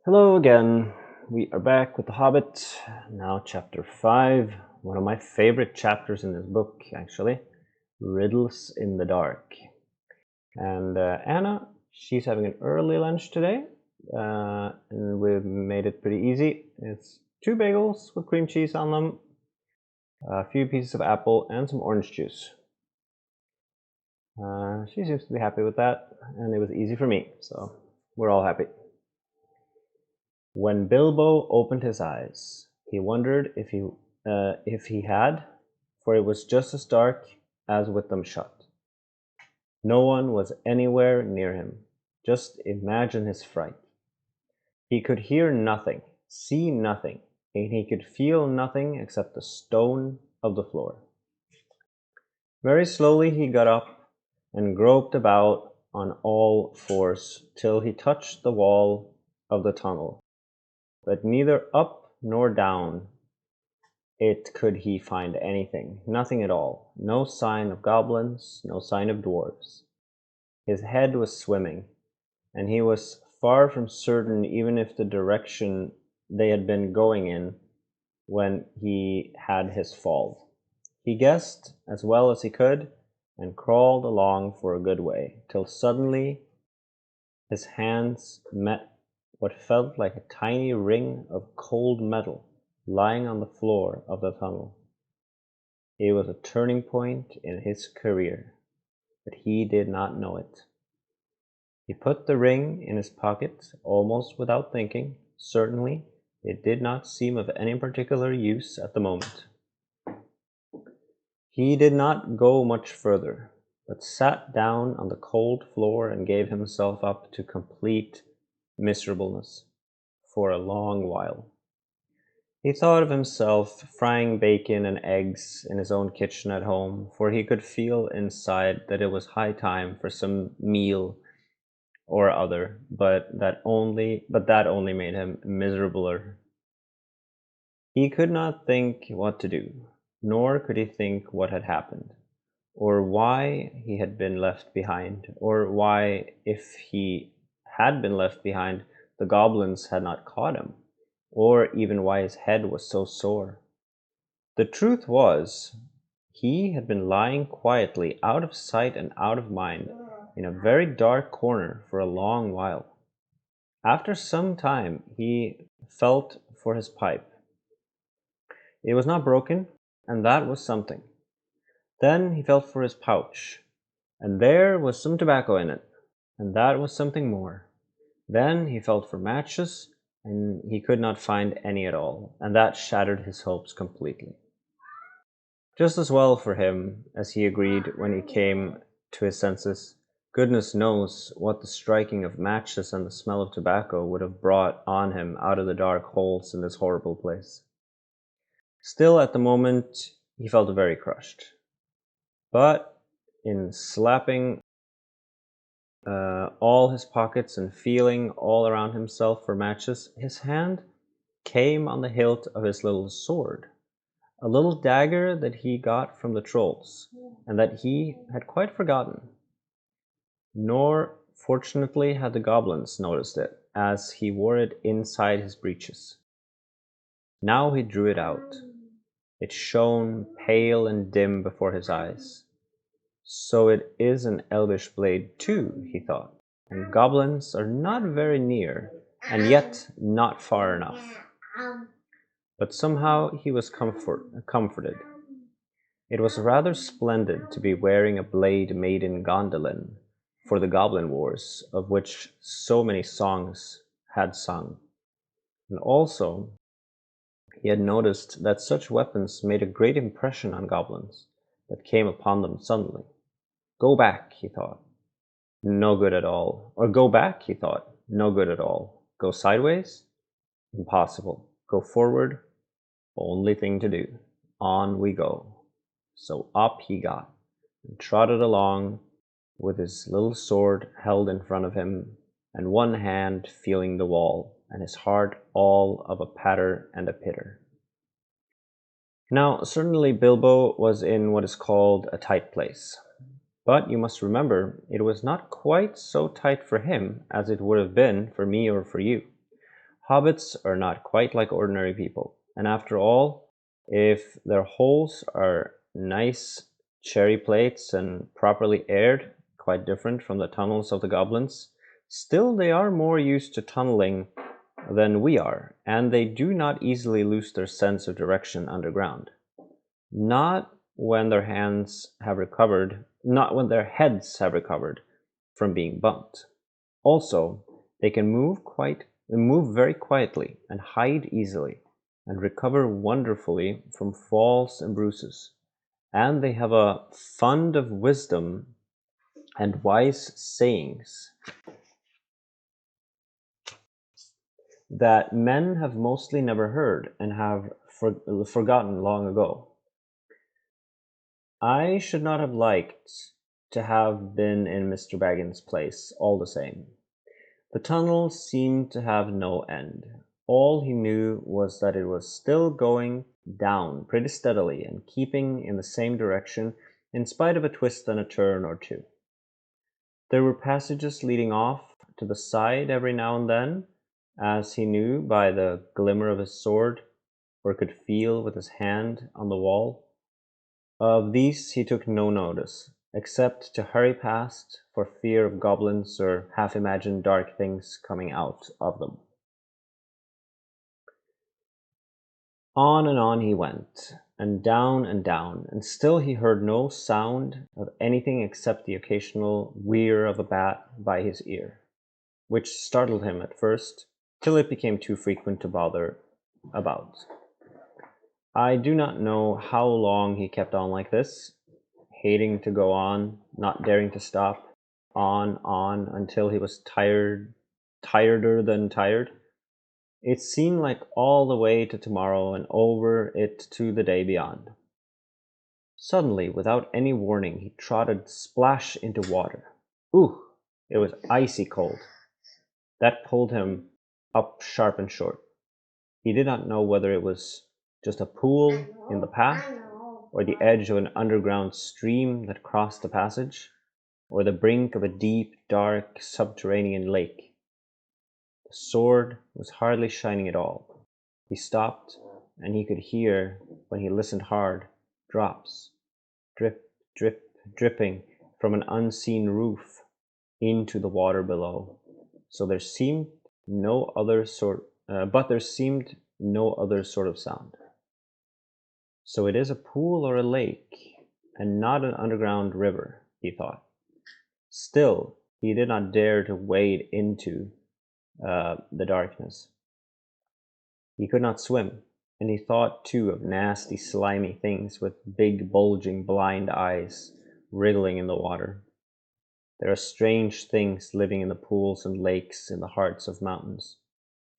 Hello again. We are back with The Hobbit, now chapter 5, one of my favorite chapters in this book, actually, Riddles in the Dark. And Anna, she's having an early lunch today, and we've made it pretty easy. It's 2 bagels with cream cheese on them, a few pieces of apple, and some orange juice. She seems to be happy with that, and it was easy for me, so we're all happy. When Bilbo opened his eyes, he wondered if he had, for it was just as dark as with them shut. No one was anywhere near him. Just imagine his fright. He could hear nothing, see nothing, and he could feel nothing except the stone of the floor. Very slowly he got up and groped about on all fours till he touched the wall of the tunnel. But neither up nor down it could he find anything, nothing at all, no sign of goblins, no sign of dwarves. His head was swimming, and he was far from certain even if the direction they had been going in when he had his fall. He guessed as well as he could, and crawled along for a good way, till suddenly his hands met what felt like a tiny ring of cold metal lying on the floor of the tunnel. It was a turning point in his career, but he did not know it. He put the ring in his pocket almost without thinking. Certainly, it did not seem of any particular use at the moment. He did not go much further, but sat down on the cold floor and gave himself up to complete miserableness for a long while. He thought of himself frying bacon and eggs in his own kitchen at home, for he could feel inside that it was high time for some meal or other, but that only made him miserabler. He could not think what to do, nor could he think what had happened, or why he had been left behind, or why, if he had been left behind, the goblins had not caught him, or even why his head was so sore. The truth was, he had been lying quietly out of sight and out of mind in a very dark corner for a long while. After some time he felt for his pipe. It was not broken, and that was something. Then he felt for his pouch, and there was some tobacco in it, and that was something more. Then he felt for matches, and he could not find any at all, and that shattered his hopes completely. Just as well for him, as he agreed when he came to his senses. Goodness knows what the striking of matches and the smell of tobacco would have brought on him out of the dark holes in this horrible place. Still, at the moment, he felt very crushed. But in slapping all his pockets and feeling all around himself for matches, his hand came on the hilt of his little sword, a little dagger that he got from the trolls, and that he had quite forgotten. Nor, fortunately, had the goblins noticed it, as he wore it inside his breeches. Now he drew it out. It shone pale and dim before his eyes. So it is an elvish blade too, he thought, and goblins are not very near, and yet not far enough. But somehow he was comforted. It was rather splendid to be wearing a blade made in Gondolin for the Goblin Wars, of which so many songs had sung. And also, he had noticed that such weapons made a great impression on goblins that came upon them suddenly. Go back, he thought. No good at all. Or go back, he thought. No good at all. Go sideways? Impossible. Go forward? Only thing to do. On we go. So up he got, and trotted along with his little sword held in front of him, and one hand feeling the wall, and his heart all of a patter and a pitter. Now, certainly Bilbo was in what is called a tight place. But you must remember, it was not quite so tight for him as it would have been for me or for you. Hobbits are not quite like ordinary people, and after all, if their holes are nice cherry plates and properly aired, quite different from the tunnels of the goblins, still they are more used to tunneling than we are, and they do not easily lose their sense of direction underground. Not when their heads have recovered from being bumped. Also, they can move very quietly and hide easily and recover wonderfully from falls and bruises. And they have a fund of wisdom and wise sayings that men have mostly never heard and have forgotten long ago. I should not have liked to have been in Mr. Baggins' place, all the same. The tunnel seemed to have no end. All he knew was that it was still going down pretty steadily and keeping in the same direction in spite of a twist and a turn or two. There were passages leading off to the side every now and then, as he knew by the glimmer of his sword, or could feel with his hand on the wall. Of these he took no notice, except to hurry past for fear of goblins or half-imagined dark things coming out of them. On he went, and down, and still he heard no sound of anything except the occasional whir of a bat by his ear, which startled him at first, till it became too frequent to bother about. I do not know how long he kept on like this, hating to go on, not daring to stop, on, until he was tireder than tired. It seemed like all the way to tomorrow and over it to the day beyond. Suddenly, without any warning, he trotted splash into water. Ooh! It was icy cold. That pulled him up sharp and short. He did not know whether it was just a pool in the path, or the edge of an underground stream that crossed the passage, or the brink of a deep, dark, subterranean lake. The sword was hardly shining at all. He stopped, and he could hear, when he listened hard, drops, drip, drip, dripping from an unseen roof into the water below. There seemed no other sort of sound. So it is a pool or a lake, and not an underground river, he thought. Still, he did not dare to wade into the darkness. He could not swim, and he thought too of nasty, slimy things with big, bulging, blind eyes wriggling in the water. There are strange things living in the pools and lakes in the hearts of mountains.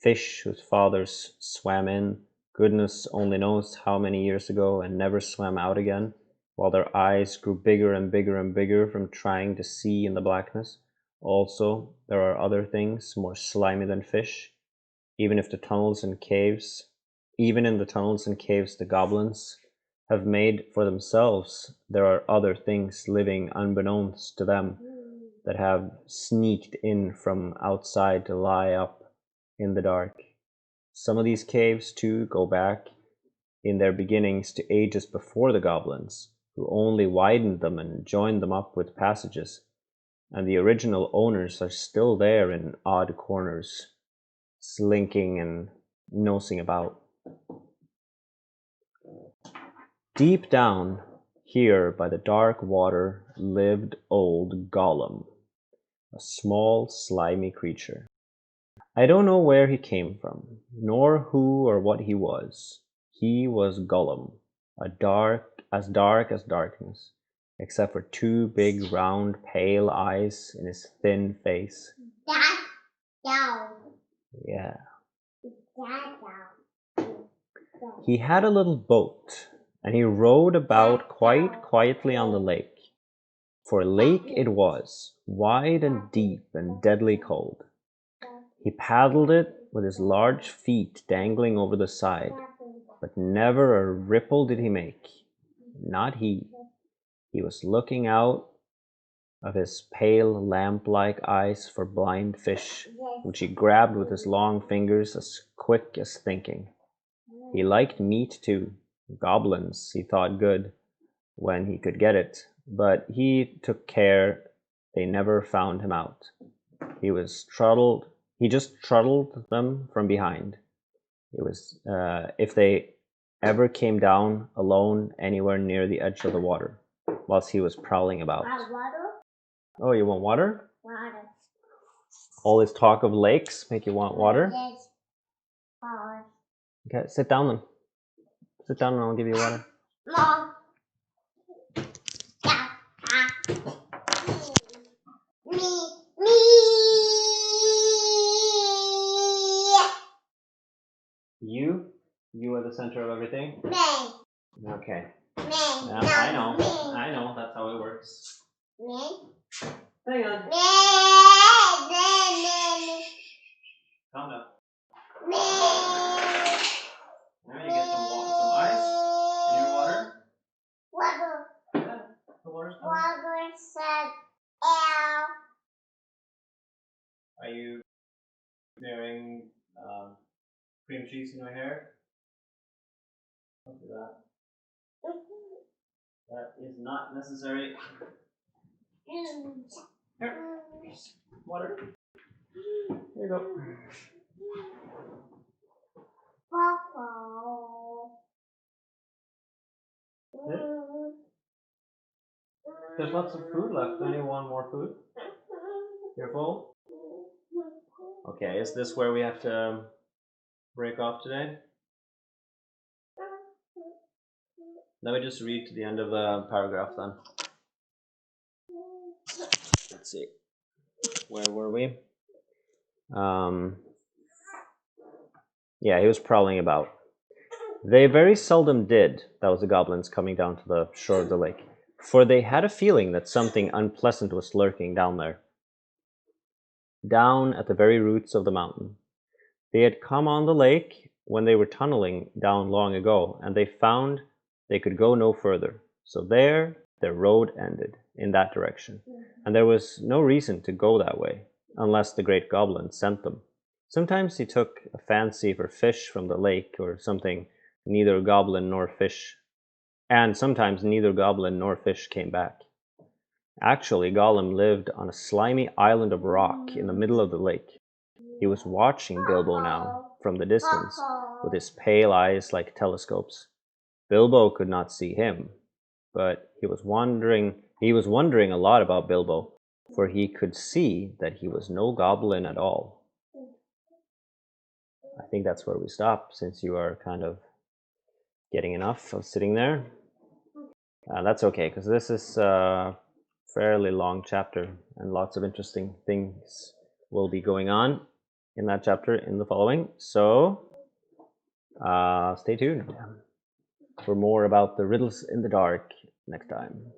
Fish whose fathers swam in, goodness only knows how many years ago, and never swam out again, while their eyes grew bigger and bigger and bigger from trying to see in the blackness. Also, there are other things more slimy than fish. Even in the tunnels and caves the goblins have made for themselves, there are other things living unbeknownst to them that have sneaked in from outside to lie up in the dark. Some of these caves, too, go back in their beginnings to ages before the goblins, who only widened them and joined them up with passages, and the original owners are still there in odd corners, slinking and nosing about. Deep down here by the dark water lived old Gollum, a small, slimy creature. I don't know where he came from, nor who or what he was. He was Gollum, dark as darkness, except for two big, round, pale eyes in his thin face. Yeah. He had a little boat, and he rowed about quite quietly on the lake. For a lake it was, wide and deep and deadly cold. He paddled it with his large feet dangling over the side, but never a ripple did he make. Not he. He was looking out of his pale lamp-like eyes for blind fish, which he grabbed with his long fingers as quick as thinking. He liked meat too. Goblins, he thought good when he could get it, but he took care they never found him out. He just trundled them from behind. It was if they ever came down alone anywhere near the edge of the water, whilst he was prowling about. Water? Oh, you want water? Water. All this talk of lakes make you want water? Yes. Water. Okay, sit down then. Sit down and I'll give you water. Mom. Me. You are the center of everything? Me. Okay. Me. Yeah, I know, that's how it works. Me. Hang on. Me. Calm down. Me. Now you get some ice in your water. Water. Yeah, the water's coming. Water said L. Are you wearing cream cheese in your hair? Don't do that. That is not necessary. Here. Water. Here you go. There's lots of food left. Don't you want more food? You're full? Okay, is this where we have to break off today? Let me just read to the end of the paragraph then. Let's see. Where were we? Yeah, he was prowling about. They very seldom did, that was the goblins coming down to the shore of the lake, for they had a feeling that something unpleasant was lurking down there, down at the very roots of the mountain. They had come on the lake when they were tunneling down long ago, and they found they could go no further. So there, their road ended, in that direction, and there was no reason to go that way, unless the great goblin sent them. Sometimes he took a fancy for fish from the lake or something, neither goblin nor fish, and sometimes neither goblin nor fish came back. Actually, Gollum lived on a slimy island of rock in the middle of the lake. He was watching Bilbo now, from the distance, with his pale eyes like telescopes. Bilbo could not see him, but he was wondering a lot about Bilbo, for he could see that he was no goblin at all. I think that's where we stop, since you are kind of getting enough of sitting there. That's okay, because this is a fairly long chapter, and lots of interesting things will be going on in that chapter in the following. So, stay tuned for more about the riddles in the dark next time.